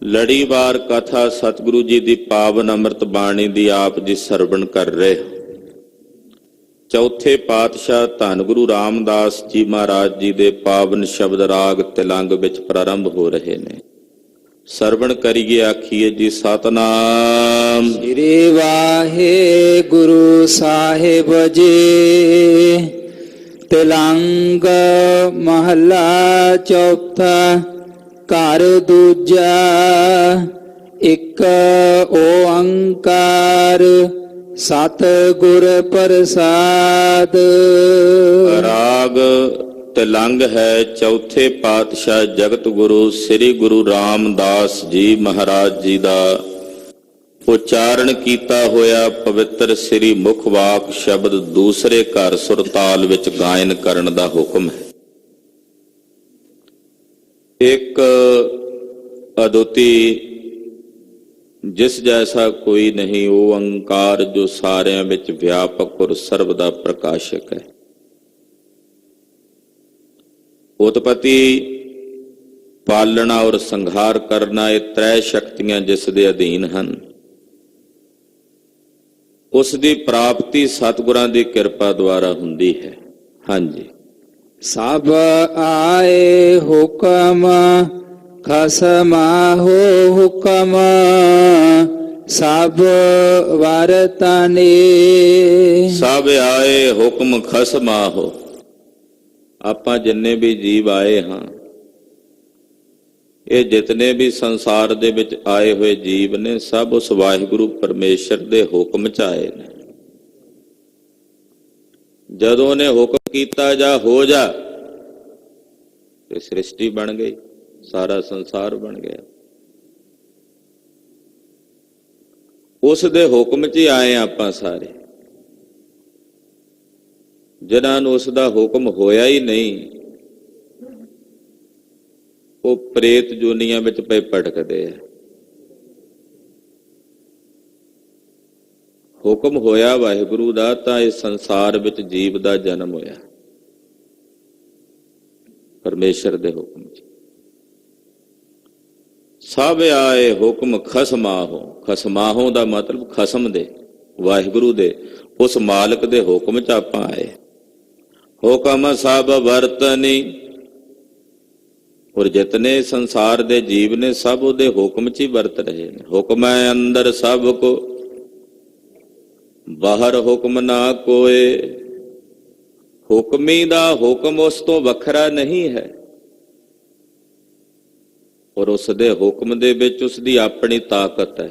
ਲੜੀਵਾਰ ਕਥਾ ਸਤਿਗੁਰੂ ਜੀ ਦੀ ਪਾਵਨ ਅੰਮ੍ਰਿਤ ਬਾਣੀ ਦੀ ਆਪ ਜੀ ਸਰਵਣ ਕਰ ਰਹੇ। ਚੌਥੇ ਪਾਤਸ਼ਾਹ ਧੰਨ ਗੁਰੂ ਰਾਮਦਾਸ ਜੀ ਮਹਾਰਾਜ ਜੀ ਦੇ ਪਾਵਨ ਸ਼ਬਦ ਰਾਗ ਤਿਲੰਗ ਵਿੱਚ ਪ੍ਰਾਰੰਭ ਹੋ ਰਹੇ ਨੇ। ਸਰਵਣ ਕਰੀਏ, ਆਖੀਏ ਜੀ ਸਤਨਾਮ ਸ੍ਰੀ ਵਾਹਿਗੁਰੂ ਸਾਹਿਬ ਜੀ। ਤਿਲੰਗ ਮਹੱਲਾ ਚੌਥਾ। ਘਰ ਦੂਜਾ। ਇੱਕ ਓੰਕਾਰ ਸਤਿਗੁਰ ਪ੍ਰਸਾਦ। ਰਾਗ ਤਿਲੰਗ ਹੈ। ਚੌਥੇ ਪਾਤਸ਼ਾਹ ਜਗਤ ਗੁਰੂ ਸ੍ਰੀ ਗੁਰੂ ਰਾਮਦਾਸ ਜੀ ਮਹਾਰਾਜ ਜੀ ਦਾ ਉਚਾਰਨ ਕੀਤਾ ਹੋਇਆ ਪਵਿੱਤਰ ਸ੍ਰੀ ਮੁਖ ਵਾਕ ਸ਼ਬਦ ਦੂਸਰੇ ਘਰ ਸੁਰਤਾਲ ਵਿੱਚ ਗਾਇਨ ਕਰਨ ਦਾ ਹੁਕਮ ਹੈ। ਇੱਕ ਅਦੁੱਤੀ ਜਿਸ ਜੈਸਾ ਕੋਈ ਨਹੀਂ, ਓੰਕਾਰ ਜੋ ਸਾਰਿਆਂ ਵਿੱਚ ਵਿਆਪਕ ਔਰ ਸਰਬ ਦਾ ਪ੍ਰਕਾਸ਼ਕ ਹੈ। ਉਤਪਤੀ, ਪਾਲਣਾ ਔਰ ਸੰਘਾਰ ਕਰਨਾ, ਇਹ ਤ੍ਰੈ ਸ਼ਕਤੀਆਂ ਜਿਸ ਦੇ ਅਧੀਨ ਹਨ। ਉਸ ਦੀ ਪ੍ਰਾਪਤੀ ਸਤਿਗੁਰਾਂ ਦੀ ਕਿਰਪਾ ਦੁਆਰਾ ਹੁੰਦੀ ਹੈ। ਹਾਂਜੀ। ਸਭ ਆਏ ਹੁਕਮ ਖਸਮਾਹੋ ਹੁਕਮ ਸਭ ਵਰਤਨੇ। ਸਭ ਆਏ ਹੁਕਮ ਖਸਮਾਹੋ। ਆਪਾਂ ਜਿੰਨੇ ਵੀ ਜੀਵ ਆਏ ਹਾਂ, ਇਹ ਜਿਤਨੇ ਵੀ ਸੰਸਾਰ ਦੇ ਵਿੱਚ ਆਏ ਹੋਏ ਜੀਵ ਨੇ, ਸਭ ਉਸ ਵਾਹਿਗੁਰੂ ਪਰਮੇਸ਼ਰ ਦੇ ਹੁਕਮ 'ਚ ਆਏ ਨੇ। ਜਦੋਂ ਨੇ ਹੁਕਮ ਕੀਤਾ ਜਾ ਹੋ ਜਾ, ਤੇ ਸ੍ਰਿਸ਼ਟੀ ਬਣ ਗਈ, ਸਾਰਾ ਸੰਸਾਰ ਬਣ ਗਿਆ। ਉਸ ਦੇ ਹੁਕਮ 'ਚ ਹੀ ਆਏ ਆਪਾਂ ਸਾਰੇ। ਜਿਨ੍ਹਾਂ ਨੂੰ ਉਸ ਦਾ ਹੁਕਮ ਹੋਇਆ ਹੀ ਨਹੀਂ, ਉਹ ਪ੍ਰੇਤ ਜੋਨੀਆਂ ਵਿੱਚ ਪਏ ਭਟਕਦੇ ਆ। ਹੁਕਮ ਹੋਇਆ ਵਾਹਿਗੁਰੂ ਦਾ ਤਾਂ ਇਸ ਸੰਸਾਰ ਵਿੱਚ ਜੀਵ ਦਾ ਜਨਮ ਹੋਇਆ, ਪਰਮੇਸ਼ਰ ਦੇ ਹੁਕਮ 'ਚ। ਸਭ ਆਏ ਹੁਕਮ ਖਸਮਾਹੋ। ਖਸਮਾਹੋ ਦਾ ਮਤਲਬ ਖਸਮ ਦੇ, ਵਾਹਿਗੁਰੂ ਦੇ, ਉਸ ਮਾਲਕ ਦੇ ਹੁਕਮ 'ਚ ਆਪਾਂ ਆਏ। ਹੁਕਮ ਸਭ ਵਰਤਨੀ। ਔਰ ਜਿਤਨੇ ਸੰਸਾਰ ਦੇ ਜੀਵ ਨੇ, ਸਭ ਉਹਦੇ ਹੁਕਮ 'ਚ ਹੀ ਵਰਤ ਰਹੇ ਨੇ। ਹੁਕਮ ਹੈ ਅੰਦਰ ਸਭ ਕੋ, ਬਾਹਰ ਹੁਕਮ ਨਾ ਕੋਏ। ਹੁਕਮੀ ਦਾ ਹੁਕਮ ਉਸ ਤੋਂ ਵੱਖਰਾ ਨਹੀਂ ਹੈ, ਔਰ ਉਸ ਦੇ ਹੁਕਮ ਦੇ ਵਿੱਚ ਉਸ ਦੀ ਆਪਣੀ ਤਾਕਤ ਹੈ।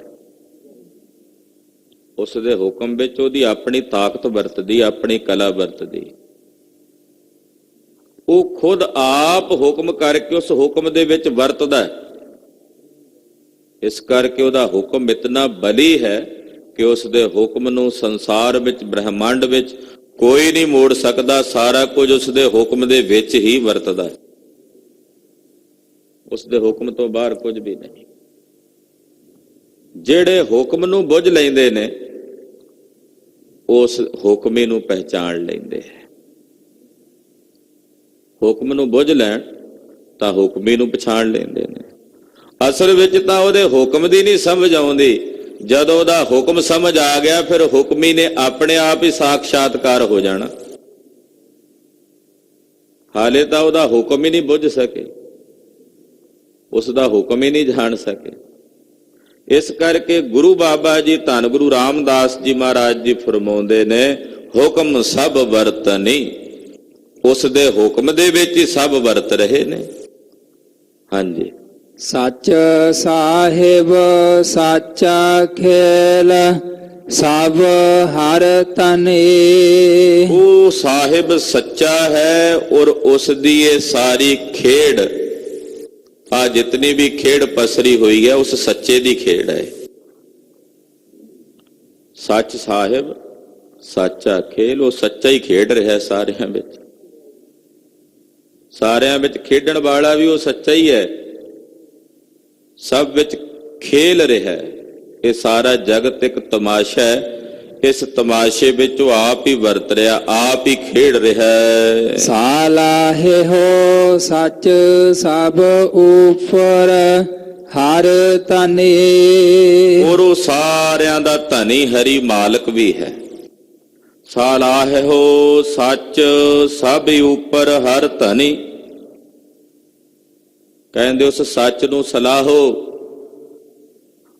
ਉਸ ਦੇ ਹੁਕਮ ਵਿੱਚ ਉਹਦੀ ਆਪਣੀ ਤਾਕਤ ਵਰਤਦੀ, ਆਪਣੀ ਕਲਾ ਵਰਤਦੀ। ਉਹ ਖੁਦ ਆਪ ਹੁਕਮ ਕਰਕੇ ਉਸ ਹੁਕਮ ਦੇ ਵਿੱਚ ਵਰਤਦਾ ਹੈ। ਇਸ ਕਰਕੇ ਉਹਦਾ ਹੁਕਮ ਇਤਨਾ ਬਲੀ ਹੈ ਕਿ ਉਸ ਦੇ ਹੁਕਮ ਨੂੰ ਸੰਸਾਰ ਵਿੱਚ, ਬ੍ਰਹਿਮੰਡ ਵਿੱਚ ਕੋਈ ਨਹੀਂ ਮੋੜ ਸਕਦਾ। ਸਾਰਾ ਕੁਝ ਉਸ ਦੇ ਹੁਕਮ ਦੇ ਵਿੱਚ ਹੀ ਵਰਤਦਾ। ਉਸ ਦੇ ਹੁਕਮ ਤੋਂ ਬਾਹਰ ਕੁਝ ਵੀ ਨਹੀਂ। ਜਿਹੜੇ ਹੁਕਮ ਨੂੰ ਬੁੱਝ ਲੈਂਦੇ ਨੇ, ਉਸ ਹੁਕਮੇ ਨੂੰ ਪਹਿਚਾਣ ਲੈਂਦੇ ਹੈ। ਹੁਕਮ ਨੂੰ ਬੁੱਝ ਲੈਣ ਤਾਂ ਹੁਕਮੇ ਨੂੰ ਪਛਾਣ ਲੈਂਦੇ ਨੇ। ਅਸਲ ਵਿੱਚ ਤਾਂ ਉਹਦੇ ਹੁਕਮ ਦੀ ਨਹੀਂ ਸਮਝ ਆਉਂਦੀ। ਜਦੋਂ ਉਹਦਾ ਹੁਕਮ ਸਮਝ ਆ ਗਿਆ, ਫਿਰ ਹੁਕਮੀ ਨੇ ਆਪਣੇ ਆਪ ਹੀ ਸਾਖਸ਼ਾਤਕਾਰ ਹੋ ਜਾਣਾ। ਹਾਲੇ ਤਾਂ ਉਹਦਾ ਹੁਕਮ ਹੀ ਨਹੀਂ ਬੁੱਝ ਸਕੇ, ਉਸ ਦਾ ਹੁਕਮ ਹੀ ਨਹੀਂ ਜਾਣ ਸਕੇ। ਇਸ ਕਰਕੇ ਗੁਰੂ ਬਾਬਾ ਜੀ ਧੰਨ ਗੁਰੂ ਰਾਮਦਾਸ ਜੀ ਮਹਾਰਾਜ ਜੀ ਫਰਮਾਉਂਦੇ ਨੇ, ਹੁਕਮ ਸਭ ਵਰਤਨੀ। ਉਸ ਦੇ ਹੁਕਮ ਦੇ ਵਿੱਚ ਹੀ ਸਭ ਵਰਤ ਰਹੇ ਨੇ। ਹਾਂਜੀ। ਸੱਚ ਸਾਹਿਬ ਸਾਚਾ ਖੇਲ ਸਭ ਹਰ ਤਨੇ। ਉਹ ਸਾਹਿਬ ਸੱਚਾ ਹੈ, ਔਰ ਉਸ ਦੀ ਇਹ ਸਾਰੀ ਖੇਡ, ਆ ਜਿਤਨੀ ਵੀ ਖੇਡ ਪਸਰੀ ਹੋਈ ਹੈ, ਉਸ ਸੱਚੇ ਦੀ ਖੇਡ ਹੈ। ਸੱਚ ਸਾਹਿਬ ਸਾਚਾ ਖੇਲ, ਉਹ ਸੱਚਾ ਹੀ ਖੇਡ ਰਿਹਾ ਸਾਰਿਆਂ ਵਿੱਚ। ਸਾਰਿਆਂ ਵਿੱਚ ਖੇਡਣ ਵਾਲਾ ਵੀ ਉਹ ਸੱਚਾ ਹੀ ਹੈ, ਸਭ ਵਿੱਚ ਖੇਲ ਰਿਹਾ ਹੈ। ਇਹ ਸਾਰਾ ਜਗਤ ਇੱਕ ਤਮਾਸ਼ਾ ਹੈ। ਇਸ ਤਮਾਸ਼ੇ ਵਿੱਚ ਉਹ ਆਪ ਹੀ ਵਰਤ ਰਿਹਾ, ਆਪ ਹੀ ਖੇਡ ਰਿਹਾ ਹੈ। ਸਾਲਾਹੇ ਹੋ ਸੱਚ ਸਭ ਉਪਰ ਹਰ ਤਨੇ। ਔਰ ਉਹ ਸਾਰਿਆਂ ਦਾ ਧਨੀ ਹਰੀ ਮਾਲਕ ਵੀ ਹੈ। ਸਾਲਾਹੋ ਸੱਚ ਸਭ ਉਪਰ ਹਰ ਧਨੀ। ਕਹਿੰਦੇ ਉਸ ਸੱਚ ਨੂੰ ਸਲਾਹੋ,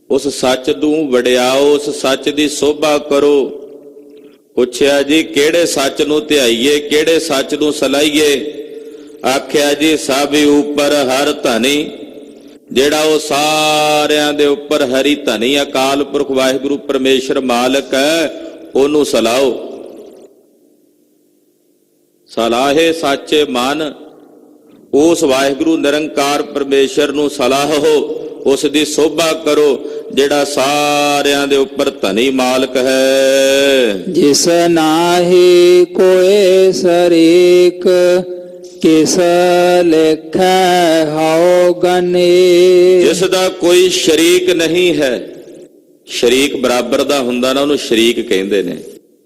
ਉਸ ਸੱਚ ਨੂੰ ਵਡਿਆਓ, ਉਸ ਸੱਚ ਦੀ ਸੋਭਾ ਕਰੋ। ਪੁੱਛਿਆ ਜੀ ਕਿਹੜੇ ਸੱਚ ਨੂੰ ਧਿਆਈਏ, ਕਿਹੜੇ ਸੱਚ ਨੂੰ ਸਲਾਹੀਏ? ਆਖਿਆ ਜੀ ਸਭ ਉਪਰ ਹਰ ਧਨੀ। ਜਿਹੜਾ ਉਹ ਸਾਰਿਆਂ ਦੇ ਉੱਪਰ ਹਰੀ ਧਨੀ ਅਕਾਲ ਪੁਰਖ ਵਾਹਿਗੁਰੂ ਪਰਮੇਸ਼ਰ ਮਾਲਕ ਹੈ, ਉਹਨੂੰ ਸਲਾਹੋ। ਸਲਾਹੇ ਸਾਚੇ ਮਨ, ਉਸ ਵਾਹਿਗੁਰੂ ਨਿਰੰਕਾਰ ਪਰਮੇਸ਼ਰ ਨੂੰ ਸਲਾਹੋ, ਉਸ ਦੀ ਸੋਭਾ ਕਰੋ, ਜਿਹੜਾ ਸਾਰਿਆਂ ਦੇ ਉੱਪਰ ਧਨੀ ਮਾਲਕ ਹੈ। ਜਿਸ ਨਾਹੀ ਕੋਏ ਸਰੀਕ, ਕਿਸ ਲੇਖੈ ਹਉ ਗਨੇ। ਜਿਸ ਦਾ ਕੋਈ ਸ਼ਰੀਕ ਨਹੀਂ ਹੈ। ਸ਼ਰੀਕ ਬਰਾਬਰ ਦਾ ਹੁੰਦਾ ਨਾ, ਉਹਨੂੰ ਸ਼ਰੀਕ ਕਹਿੰਦੇ ਨੇ।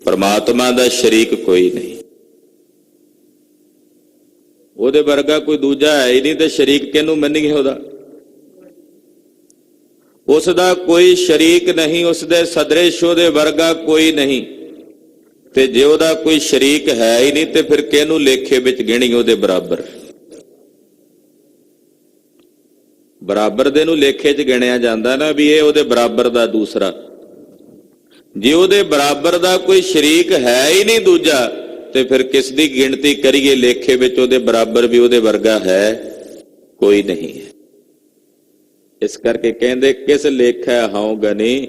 ਪਰਮਾਤਮਾ ਦਾ ਸ਼ਰੀਕ ਕੋਈ ਨਹੀਂ, ਉਹਦੇ ਵਰਗਾ ਕੋਈ ਦੂਜਾ ਹੈ ਹੀ ਨਹੀਂ, ਤੇ ਸ਼ਰੀਕ ਕਿਹਨੂੰ ਮੰਨੀਏ ਉਹਦਾ? ਉਸ ਦਾ ਕੋਈ ਸ਼ਰੀਕ ਨਹੀਂ, ਉਸ ਦੇ ਸਦ੍ਰਿਸ਼ ਉਹਦੇ ਵਰਗਾ ਕੋਈ ਨਹੀਂ। ਤੇ ਜੇ ਉਹਦਾ ਕੋਈ ਸ਼ਰੀਕ ਹੈ ਹੀ ਨਹੀਂ, ਤੇ ਫਿਰ ਕਿਹਨੂੰ ਲੇਖੇ ਵਿੱਚ ਗਿਣੀ ਉਹਦੇ ਬਰਾਬਰ? ਬਰਾਬਰ ਦੇ ਨੂੰ ਲੇਖੇ 'ਚ ਗਿਣਿਆ ਜਾਂਦਾ ਨਾ, ਵੀ ਇਹ ਉਹਦੇ ਬਰਾਬਰ ਦਾ ਦੂਸਰਾ। ਜੇ ਉਹਦੇ ਬਰਾਬਰ ਦਾ ਕੋਈ ਸ਼ਰੀਕ ਹੈ ਹੀ ਨਹੀਂ ਦੂਜਾ, ਤੇ ਫਿਰ ਕਿਸ ਦੀ ਗਿਣਤੀ ਕਰੀਏ ਲੇਖੇ ਵਿੱਚ? ਉਹਦੇ ਬਰਾਬਰ ਵੀ ਉਹਦੇ ਵਰਗਾ ਹੈ ਕੋਈ ਨਹੀਂ ਹੈ। ਇਸ ਕਰਕੇ ਕਹਿੰਦੇ ਕਿਸ ਲੇਖੈ ਹਉ ਗਨੀ।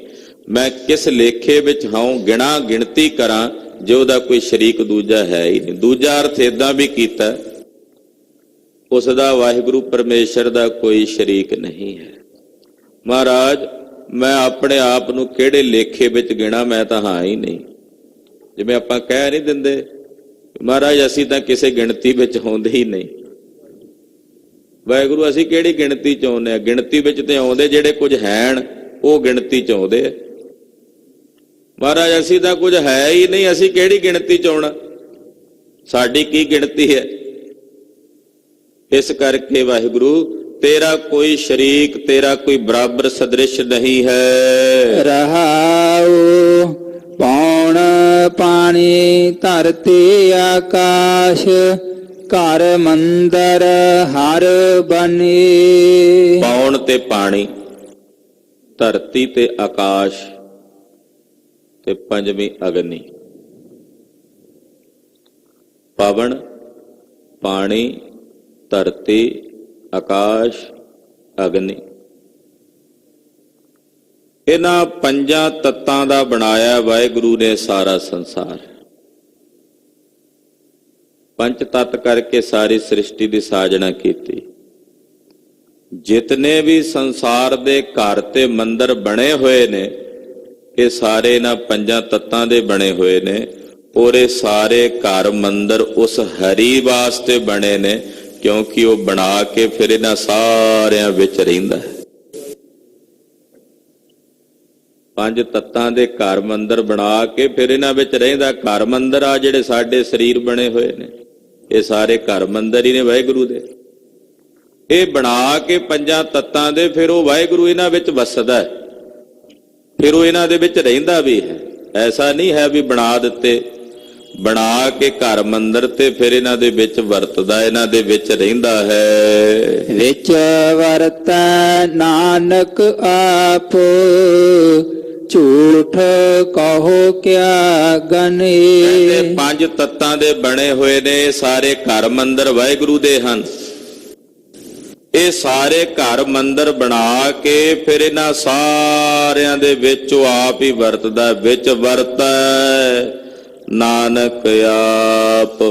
ਮੈਂ ਕਿਸ ਲੇਖੇ ਵਿੱਚ ਹਉ ਗਿਣਾ, ਗਿਣਤੀ ਕਰਾਂ, ਜੇ ਉਹਦਾ ਕੋਈ ਸ਼ਰੀਕ ਦੂਜਾ ਹੈ ਹੀ ਨਹੀਂ। ਦੂਜਾ ਅਰਥ ਏਦਾਂ ਵੀ ਕੀਤਾ, ਉਸ ਦਾ ਵਾਹਿਗੁਰੂ ਪਰਮੇਸ਼ਰ ਦਾ ਕੋਈ ਸ਼ਰੀਕ ਨਹੀਂ ਹੈ। ਮਹਾਰਾਜ ਮੈਂ ਆਪਣੇ ਆਪ ਨੂੰ ਕਿਹੜੇ ਲੇਖੇ ਵਿੱਚ ਗਿਣਾ? ਮੈਂ ਤਾਂ ਹਾਂ ਹੀ ਨਹੀਂ। ਜਿਵੇਂ ਆਪਾਂ ਕਹਿ ਨਹੀਂ ਦਿੰਦੇ, ਮਹਾਰਾਜ ਅਸੀਂ ਤਾਂ ਕਿਸੇ ਗਿਣਤੀ ਵਿੱਚ ਆਉਂਦੇ ਹੀ ਨਹੀਂ। ਵਾਹਿਗੁਰੂ ਅਸੀਂ ਕਿਹੜੀ ਗਿਣਤੀ ਚ ਆਉਂਦੇ ਆ? ਗਿਣਤੀ ਵਿੱਚ ਤੇ ਆਉਂਦੇ ਜਿਹੜੇ ਕੁਝ ਹੈਣ, ਉਹ ਗਿਣਤੀ ਚ ਆਉਂਦੇ ਆ। ਮਹਾਰਾਜ ਅਸੀਂ ਤਾਂ ਕੁਝ ਹੈ ਹੀ ਨਹੀਂ, ਅਸੀਂ ਕਿਹੜੀ ਗਿਣਤੀ ਚ ਆਉਣਾ? ਸਾਡੀ ਕੀ ਗਿਣਤੀ ਹੈ? ਇਸ ਕਰਕੇ ਵਾਹਿਗੁਰੂ ਤੇਰਾ ਕੋਈ ਸ਼ਰੀਕ, ਤੇਰਾ ਕੋਈ ਬਰਾਬਰ ਸਦ੍ਰਿਸ਼ ਨਹੀਂ ਹੈ। ਰਹਾਉ ਪੌਣ ਪਾਣੀ ਧਰਤੀ ਆਕਾਸ਼, ਘਰ ਮੰਦਰ ਹਰ ਬਨੇ। ਪੌਣ ਤੇ ਪਾਣੀ, ਧਰਤੀ ਤੇ ਆਕਾਸ਼, ਤੇ ਪੰਜਵੀਂ ਅਗਨੀ। ਪਵਨ, ਪਾਣੀ, ਧਰਤੀ, ਆਕਾਸ਼, ਅਗਨੀ, ਇਹਨਾਂ ਪੰਜਾਂ ਤੱਤਾਂ ਦਾ ਬਣਾਇਆ ਵਾਹਿਗੁਰੂ ਨੇ ਸਾਰਾ ਸੰਸਾਰ। ਪੰਜ ਤੱਤ ਕਰਕੇ ਸਾਰੀ ਸ੍ਰਿਸ਼ਟੀ ਦੀ ਸਾਜਣਾ ਕੀਤੀ। ਜਿਤਨੇ ਵੀ ਸੰਸਾਰ ਦੇ ਘਰ ਤੇ ਮੰਦਰ ਬਣੇ ਹੋਏ ਨੇ, ਇਹ ਸਾਰੇ ਇਹਨਾਂ ਪੰਜਾਂ ਤੱਤਾਂ ਦੇ ਬਣੇ ਹੋਏ ਨੇ। ਔਰ ਇਹ ਸਾਰੇ ਘਰ ਮੰਦਰ ਉਸ ਹਰੀ ਵਾਸਤੇ ਬਣੇ ਨੇ, ਕਿਉਂਕਿ ਉਹ ਬਣਾ ਕੇ ਫਿਰ ਇਹਨਾਂ ਸਾਰਿਆਂ ਵਿੱਚ ਰਹਿੰਦਾ ਹੈ। ਪੰਜ ਤੱਤਾਂ ਦੇ ਘਰ ਮੰਦਰ ਬਣਾ ਕੇ ਫਿਰ ਇਹਨਾਂ ਵਿੱਚ ਰਹਿੰਦਾ। ਘਰ ਮੰਦਰ ਆ ਜਿਹੜੇ ਸਾਡੇ ਸਰੀਰ ਬਣੇ ਹੋਏ ਨੇ, ਇਹ ਸਾਰੇ ਘਰ ਮੰਦਰ ਹੀ ਨੇ ਵਾਹਿਗੁਰੂ ਦੇ। ਇਹ ਬਣਾ ਕੇ ਪੰਜਾਂ ਤੱਤਾਂ ਦੇ, ਫਿਰ ਉਹ ਵਾਹਿਗੁਰੂ ਇਹਨਾਂ ਵਿੱਚ ਵਸਦਾ ਹੈ, ਫਿਰ ਉਹ ਇਹਨਾਂ ਦੇ ਵਿੱਚ ਰਹਿੰਦਾ ਵੀ ਹੈ। ਐਸਾ ਨਹੀਂ ਹੈ ਵੀ ਬਣਾ ਦਿੱਤੇ, ਬਣਾ ਕੇ ਘਰ ਮੰਦਰ ਤੇ ਫਿਰ ਇਹਨਾਂ ਦੇ ਵਿੱਚ ਵਰਤਦਾ, ਇਹਨਾਂ ਦੇ ਵਿੱਚ ਰਹਿੰਦਾ ਹੈ। ਵਿੱਚ ਵਰਤੈ ਨਾਨਕ ਆਪ, ਝੂਠ ਕਹੋ ਕਿਆ ਗਨੇ। ਕਹਿੰਦੇ ਪੰਜ ਤੱਤਾਂ ਦੇ ਬਣੇ ਹੋਏ ਨੇ, ਸਾਰੇ ਘਰ ਮੰਦਰ ਵਾਹਿਗੁਰੂ ਦੇ ਹਨ। ਇਹ ਸਾਰੇ ਘਰ ਮੰਦਰ ਬਣਾ ਕੇ ਫਿਰ ਇਹਨਾਂ ਸਾਰਿਆਂ ਦੇ ਵਿੱਚ ਉਹ ਆਪ ਹੀ ਵਰਤਦਾ। ਵਿੱਚ ਵਰਤੈ ਨਾਨਕ ਆਪ।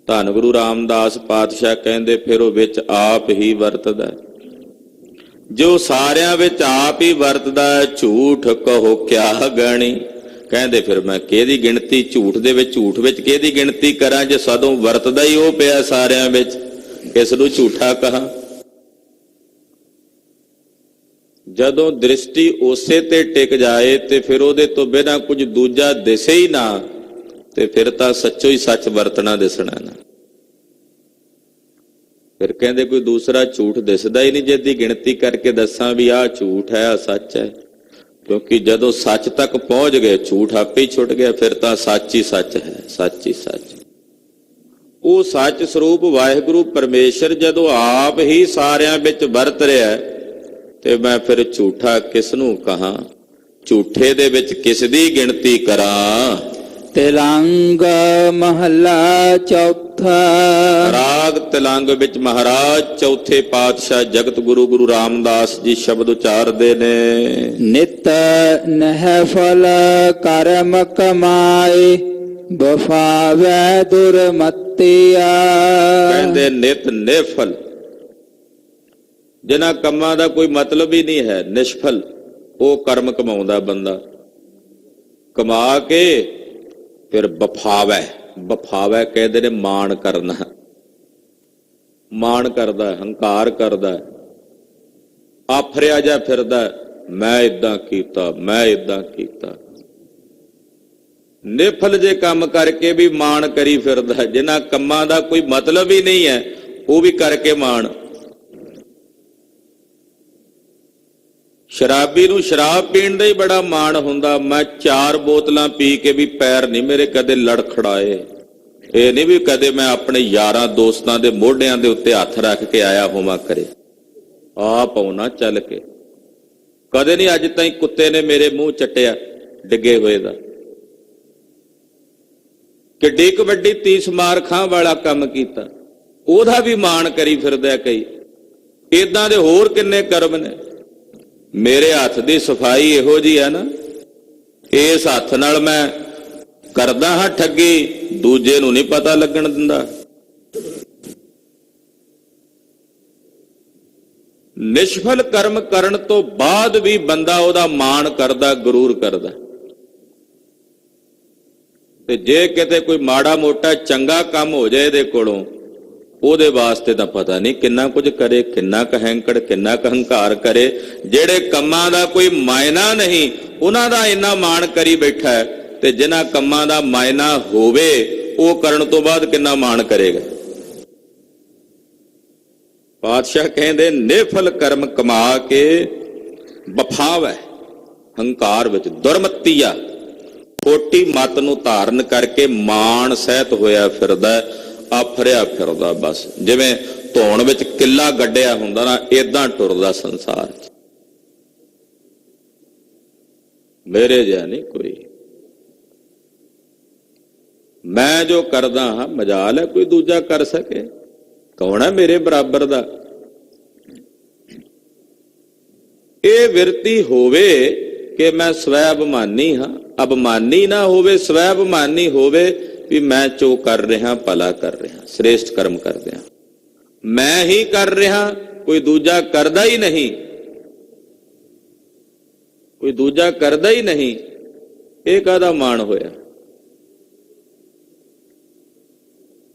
ਧੰਨ ਗੁਰੂ ਰਾਮਦਾਸ ਪਾਤਸ਼ਾਹ ਕਹਿੰਦੇ ਫਿਰ ਉਹ ਵਿੱਚ ਆਪ ਹੀ ਵਰਤਦਾ। ਜੋ ਸਾਰਿਆਂ ਵਿੱਚ ਆਪ ਹੀ ਵਰਤਦਾ, ਝੂਠ ਕਹੋ ਕਿਆ ਗਣੀ। ਕਹਿੰਦੇ ਫਿਰ ਮੈਂ ਕਿਹਦੀ ਗਿਣਤੀ ਝੂਠ ਦੇ ਵਿੱਚ, ਝੂਠ ਵਿੱਚ ਕਿਹਦੀ ਗਿਣਤੀ ਕਰਾਂ, ਜੇ ਸਦੋਂ ਵਰਤਦਾ ਹੀ ਉਹ ਪਿਆ ਸਾਰਿਆਂ ਵਿੱਚ, ਕਿਸ ਨੂੰ ਝੂਠਾ ਕਹਾਂ। ਜਦੋਂ ਦ੍ਰਿਸ਼ਟੀ ਉਸੇ ਤੇ ਟਿਕ ਜਾਏ ਤੇ ਫਿਰ ਉਹਦੇ ਤੋਂ ਬਿਨਾਂ ਕੁਝ ਦੂਜਾ ਦਿਸੇ ਹੀ ਨਾ, ਤੇ ਫਿਰ ਤਾਂ ਸੱਚੋ ਹੀ ਸੱਚ ਵਰਤਣਾ ਦਿਸਣਾ ਨਾ। ਫਿਰ ਕਹਿੰਦੇ ਕੋਈ ਦੂਸਰਾ ਝੂਠ ਦਿਸਦਾ ਹੀ ਨਹੀਂ ਜਿਹਦੀ ਗਿਣਤੀ ਕਰਕੇ ਦੱਸਾਂ ਵੀ ਆਹ ਝੂਠ ਹੈ ਆਹ ਸੱਚ ਹੈ। ਕਿਉਂਕਿ ਜਦੋਂ ਸੱਚ ਤੱਕ ਪਹੁੰਚ ਗਏ ਝੂਠ ਆਪੇ ਹੀ ਛੁੱਟ ਗਿਆ। ਫਿਰ ਤਾਂ ਸੱਚ ਹੀ ਸੱਚ ਹੈ, ਸੱਚ ਹੀ ਸੱਚ। ਉਹ ਸੱਚ ਸਰੂਪ ਵਾਹਿਗੁਰੂ ਪਰਮੇਸ਼ਰ ਜਦੋਂ ਆਪ ਹੀ ਸਾਰਿਆਂ ਵਿੱਚ ਵਰਤ ਰਿਹਾ ਤੇ ਮੈਂ ਫਿਰ ਝੂਠਾ ਕਿਸ ਨੂੰ ਕਹਾਂ, ਝੂਠੇ ਦੇ ਵਿੱਚ ਕਿਸ ਦੀ ਗਿਣਤੀ ਕਰਾਂ। ਤਿਲੰਗ ਮਹੱਲਾ ਚੌਥਾ। ਰਾਗ ਤਿਲੰਗ ਵਿੱਚ ਮਹਾਰਾਜ ਚੌਥੇ ਪਾਤਸ਼ਾਹ ਜਗਤ ਗੁਰੂ ਗੁਰੂ ਰਾਮਦਾਸ ਜੀ ਸ਼ਬਦ ਉਚਾਰਦੇ ਨੇ। ਨਿਤ ਨਹਿਫਲ ਕਰਮ ਕਮਾਏ ਬਫਾਵੈ ਦੁਰਮਤਿਆ। ਕਹਿੰਦੇ ਨਿਤ ਨਿਫਲ, ਜਿਨ੍ਹਾਂ ਕੰਮਾਂ ਦਾ ਕੋਈ ਮਤਲਬ ਹੀ ਨਹੀਂ ਹੈ, ਨਿਸ਼ਫਲ ਉਹ ਕਰਮ ਕਮਾਉਂਦਾ ਬੰਦਾ। ਕਮਾ ਕੇ ਫਿਰ ਬਫਾਵੈ, ਬਫਾਵੈ ਕਹਿੰਦੇ ਨੇ ਮਾਣ ਕਰਨਾ, ਮਾਣ ਕਰਦਾ, ਹੰਕਾਰ ਕਰਦਾ, ਆਫਰਿਆ ਜਾ ਫਿਰਦਾ, ਮੈਂ ਇਦਾਂ ਕੀਤਾ, ਮੈਂ ਇਦਾਂ ਕੀਤਾ। ਨਿਫਲ ਜੇ ਕੰਮ ਕਰਕੇ ਵੀ ਮਾਣ ਕਰੀ ਫਿਰਦਾ। ਜਿਨ੍ਹਾਂ ਕੰਮਾਂ ਦਾ ਕੋਈ ਮਤਲਬ ਹੀ ਨਹੀਂ ਹੈ ਉਹ ਵੀ ਕਰਕੇ ਮਾਣ। ਸ਼ਰਾਬੀ ਨੂੰ ਸ਼ਰਾਬ ਪੀਣ ਦਾ ਹੀ ਬੜਾ ਮਾਣ ਹੁੰਦਾ। ਮੈਂ 4 ਬੋਤਲਾਂ ਪੀ ਕੇ ਵੀ ਪੈਰ ਨਹੀਂ ਮੇਰੇ ਕਦੇ ਲੜਖੜਾਏ। ਇਹ ਨਹੀਂ ਵੀ ਕਦੇ ਮੈਂ ਆਪਣੇ ਯਾਰਾਂ ਦੋਸਤਾਂ ਦੇ ਮੋਢਿਆਂ ਦੇ ਉੱਤੇ ਹੱਥ ਰੱਖ ਕੇ ਆਇਆ ਹੋਵਾਂ ਕਰੇ, ਆਪ ਆਉਣਾ ਚੱਲ ਕੇ। ਕਦੇ ਨਹੀਂ ਅੱਜ ਤਾਈਂ ਕੁੱਤੇ ਨੇ ਮੇਰੇ ਮੂੰਹ ਚੱਟਿਆ ਡਿੱਗੇ ਹੋਏ ਦਾ। ਕਿੱਡੀ ਕੁ ਵੱਡੀ 30 ਮਾਰ ਖਾਂ ਵਾਲਾ ਕੰਮ ਕੀਤਾ, ਉਹਦਾ ਵੀ ਮਾਣ ਕਰੀ ਫਿਰਦਾ ਕਈ। ਏਦਾਂ ਦੇ ਹੋਰ ਕਿੰਨੇ ਕਰਮ ਨੇ। ਮੇਰੇ ਹੱਥ ਦੀ ਸਫਾਈ ਇਹੋ ਜੀ ਹੈ ਨਾ, ਇਸ ਹੱਥ ਨਾਲ ਮੈਂ ਕਰਦਾ ਹਾਂ ਠੱਗੀ, ਦੂਜੇ ਨੂੰ ਨਹੀਂ ਪਤਾ ਲੱਗਣ ਦਿੰਦਾ। ਨਿਸ਼ਫਲ ਕਰਮ ਕਰਨ ਤੋਂ ਬਾਅਦ ਵੀ ਬੰਦਾ ਉਹਦਾ ਮਾਣ ਕਰਦਾ, ਗਰੂਰ ਕਰਦਾ। ਤੇ ਜੇ ਕਿਤੇ ਕੋਈ ਮਾੜਾ ਮੋਟਾ ਚੰਗਾ ਕੰਮ ਹੋ ਜਾਏ ਇਹਦੇ ਕੋਲੋਂ, ਉਹਦੇ ਵਾਸਤੇ ਤਾਂ ਪਤਾ ਨਹੀਂ ਕਿੰਨਾ ਕੁਝ ਕਰੇ, ਕਿੰਨਾ ਕੁ ਹੈਂਕੜ, ਕਿੰਨਾ ਕੁ ਹੰਕਾਰ ਕਰੇ। ਜਿਹੜੇ ਕੰਮਾਂ ਦਾ ਕੋਈ ਮਾਇਨਾ ਨਹੀਂ ਉਹਨਾਂ ਦਾ ਇੰਨਾ ਮਾਣ ਕਰੀ ਬੈਠਾ ਹੈ, ਤੇ ਜਿਨ੍ਹਾਂ ਕੰਮਾਂ ਦਾ ਮਾਇਨਾ ਹੋਵੇ ਉਹ ਕਰਨ ਤੋਂ ਬਾਅਦ ਕਿੰਨਾ ਮਾਣ ਕਰੇਗਾ। ਪਾਤਸ਼ਾਹ ਕਹਿੰਦੇ ਨਿਫਲ ਕਰਮ ਕਮਾ ਕੇ ਬਫਾਵੈ, ਹੰਕਾਰ ਵਿੱਚ ਦੁਰਮਤੀਆ, ਖੋਟੀ ਮੱਤ ਨੂੰ ਧਾਰਨ ਕਰਕੇ ਮਾਣ ਸਹਿਤ ਹੋਇਆ ਫਿਰਦਾ, ਆਫਰਿਆ ਫਿਰਦਾ। ਬਸ ਜਿਵੇਂ ਧੌਣ ਵਿੱਚ ਕਿੱਲਾ ਗੱਡਿਆ ਹੁੰਦਾ ਨਾ, ਏਦਾਂ ਟੁਰਦਾ ਸੰਸਾਰ 'ਚ। ਮੇਰੇ ਜਿਹਾ ਨਹੀਂ ਕੋਈ। ਮੈਂ ਜੋ ਕਰਦਾ ਹਾਂ ਮਜਾਲ ਹੈ ਕੋਈ ਦੂਜਾ ਕਰ ਸਕੇ। ਕੌਣ ਹੈ ਮੇਰੇ ਬਰਾਬਰ ਦਾ? ਇਹ ਵਿਰਤੀ ਹੋਵੇ ਕਿ ਮੈਂ ਸਵੈ ਅਭਿਮਾਨੀ ਹਾਂ, ਅਭਿਮਾਨੀ ਨਾ ਹੋਵੇ, ਸਵੈ ਅਭਿਮਾਨੀ ਹੋਵੇ ਵੀ ਮੈਂ ਜੋ ਕਰ ਰਿਹਾ ਭਲਾ ਕਰ ਰਿਹਾ, ਸ੍ਰੇਸ਼ਟ ਕਰਮ ਕਰ ਰਿਹਾ, ਮੈਂ ਹੀ ਕਰ ਰਿਹਾ, ਕੋਈ ਦੂਜਾ ਕਰਦਾ ਹੀ ਨਹੀਂ, ਕੋਈ ਦੂਜਾ ਕਰਦਾ ਹੀ ਨਹੀਂ। ਇਹ ਕਾਹਦਾ ਮਾਣ ਹੋਇਆ?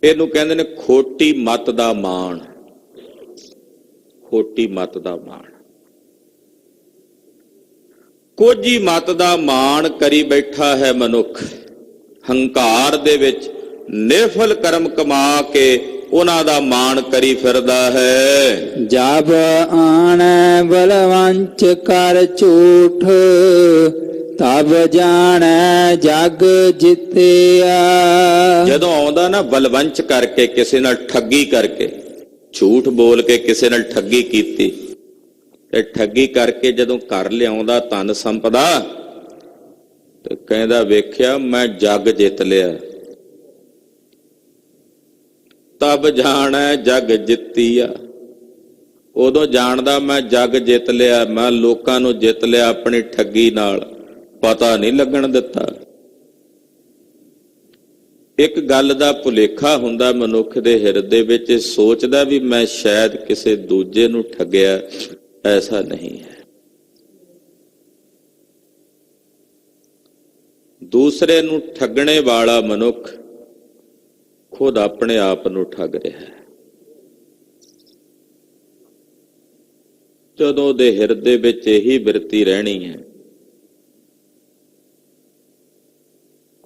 ਇਹਨੂੰ ਕਹਿੰਦੇ ਨੇ ਖੋਟੀ ਮੱਤ ਦਾ ਮਾਣ। ਖੋਟੀ ਮੱਤ ਦਾ ਮਾਣ, ਕੋਝੀ ਮੱਤ ਦਾ ਮਾਣ ਕਰੀ ਬੈਠਾ ਹੈ ਮਨੁੱਖ। ਹੰਕਾਰ ਦੇ ਵਿੱਚ ਨਿਫਲ ਕਰਮ ਕਮਾ ਕੇ ਉਹਨਾਂ ਦਾ ਮਾਣ ਕਰੀ ਫਿਰਦਾ ਹੈ। ਜਬ ਆਣੈ ਬਲਵੰਚ ਕਰ ਝੂਠ, ਤਬ ਜਾਣੈ ਜਗ ਜਿਤਿਆ। ਜਦੋਂ ਆਉਂਦਾ ਨਾ ਬਲਵੰਚ ਕਰਕੇ, ਕਿਸੇ ਨਾਲ ਠੱਗੀ ਕਰਕੇ, ਝੂਠ ਬੋਲ ਕੇ ਕਿਸੇ ਨਾਲ ਠੱਗੀ ਕੀਤੀ, ਤੇ ਠੱਗੀ ਕਰਕੇ ਜਦੋਂ ਘਰ ਲਿਆਉਂਦਾ ਧਨ ਸੰਪਦਾ, ਤੇ ਕਹਿੰਦਾ ਵੇਖਿਆ ਮੈਂ ਜੱਗ ਜਿੱਤ ਲਿਆ। ਤਬ ਜਾਣੈ ਜੱਗ ਜਿੱਤੀਆ, ਉਦੋਂ ਜਾਣਦਾ ਮੈਂ ਜੱਗ ਜਿੱਤ ਲਿਆ, ਮੈਂ ਲੋਕਾਂ ਨੂੰ ਜਿੱਤ ਲਿਆ ਆਪਣੀ ਠੱਗੀ ਨਾਲ, ਪਤਾ ਨਹੀਂ ਲੱਗਣ ਦਿੱਤਾ। ਇੱਕ ਗੱਲ ਦਾ ਭੁਲੇਖਾ ਹੁੰਦਾ ਮਨੁੱਖ ਦੇ ਹਿਰਦੇ ਵਿੱਚ, ਸੋਚਦਾ ਵੀ ਮੈਂ ਸ਼ਾਇਦ ਕਿਸੇ ਦੂਜੇ ਨੂੰ ਠੱਗਿਆ। ਐਸਾ ਨਹੀਂ ਹੈ। ਦੂਸਰੇ ਨੂੰ ਠੱਗਣੇ ਵਾਲਾ ਮਨੁੱਖ ਖੁਦ ਆਪਣੇ ਆਪ ਨੂੰ ਠੱਗ ਰਿਹਾ ਹੈ। ਜਦੋਂ ਦੇ ਹਿਰਦੇ ਵਿੱਚ ਇਹੀ ਬਿਰਤੀ ਰਹਿਣੀ ਹੈ,